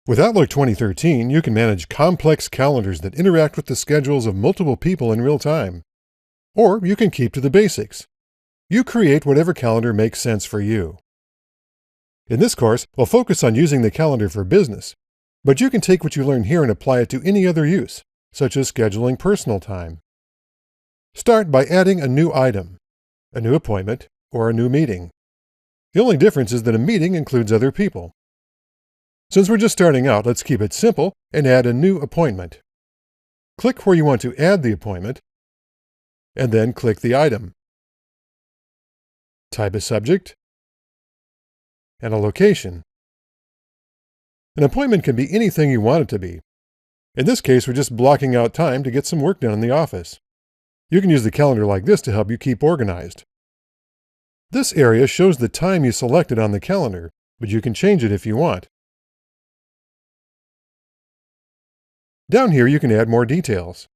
With Outlook 2013, you can manage complex calendars that interact with the schedules of multiple people in real time. Or you can keep to the basics. You create whatever calendar makes sense for you. In this course, we'll focus on using the calendar for business, but you can take what you learn here and apply it to any other use, such as scheduling personal time. Start by adding a new item, a new appointment, or a new meeting. The only difference is that a meeting includes other people. Since we're just starting out, let's keep it simple and add a new appointment. Click where you want to add the appointment, and then click the item. Type a subject and a location. An appointment can be anything you want it to be. In this case, we're just blocking out time to get some work done in the office. You can use the calendar like this to help you keep organized. This area shows the time you selected on the calendar, but you can change it if you want. Down here, you can add more details.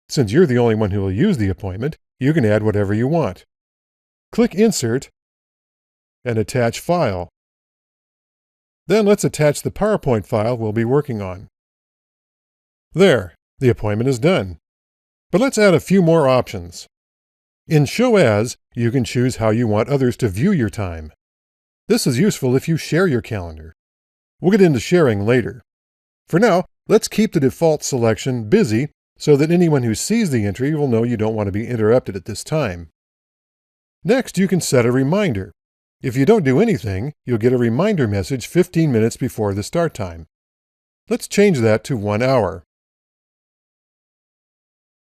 Since you're the only one who will use the appointment, you can add whatever you want. Click Insert and Attach File. Then let's attach the PowerPoint file we'll be working on. There, the appointment is done. But let's add a few more options. In Show As, you can choose how you want others to view your time. This is useful if you share your calendar. We'll get into sharing later. For now, let's keep the default selection Busy so that anyone who sees the entry will know you don't want to be interrupted at this time. Next, you can set a reminder. If you don't do anything, you'll get a reminder message 15 minutes before the start time. Let's change that to 1 hour.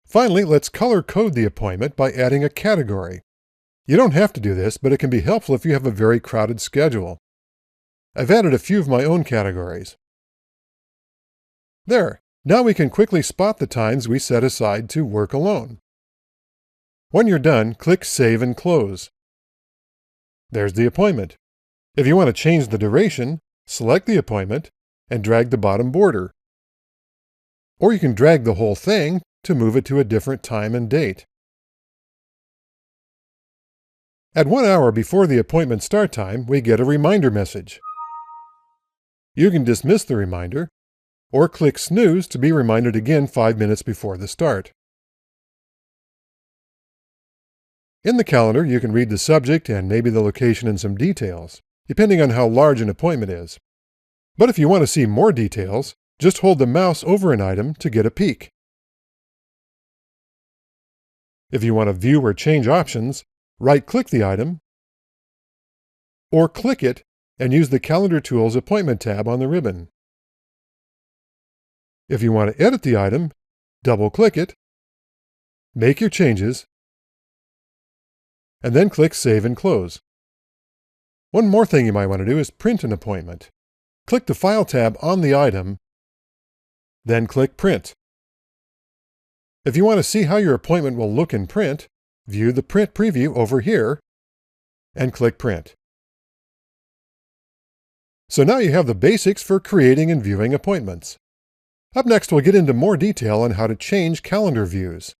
Finally, let's color code the appointment by adding a category. You don't have to do this, but it can be helpful if you have a very crowded schedule. I've added a few of my own categories. There, now we can quickly spot the times we set aside to work alone. When you're done, click Save and Close. There's the appointment. If you want to change the duration, select the appointment and drag the bottom border. Or you can drag the whole thing to move it to a different time and date. At 1 hour before the appointment start time, we get a reminder message. You can dismiss the reminder, or click Snooze to be reminded again 5 minutes before the start. In the calendar, you can read the subject and maybe the location and some details, depending on how large an appointment is. But if you want to see more details, just hold the mouse over an item to get a peek. If you want to view or change options, right-click the item, or click it and use the Calendar Tools Appointment tab on the ribbon. If you want to edit the item, double-click it, make your changes, and then click Save and Close. One more thing you might want to do is print an appointment. Click the File tab on the item, then click Print. If you want to see how your appointment will look in print, view the print preview over here and click Print. So now you have the basics for creating and viewing appointments. Up next, we'll get into more detail on how to change calendar views.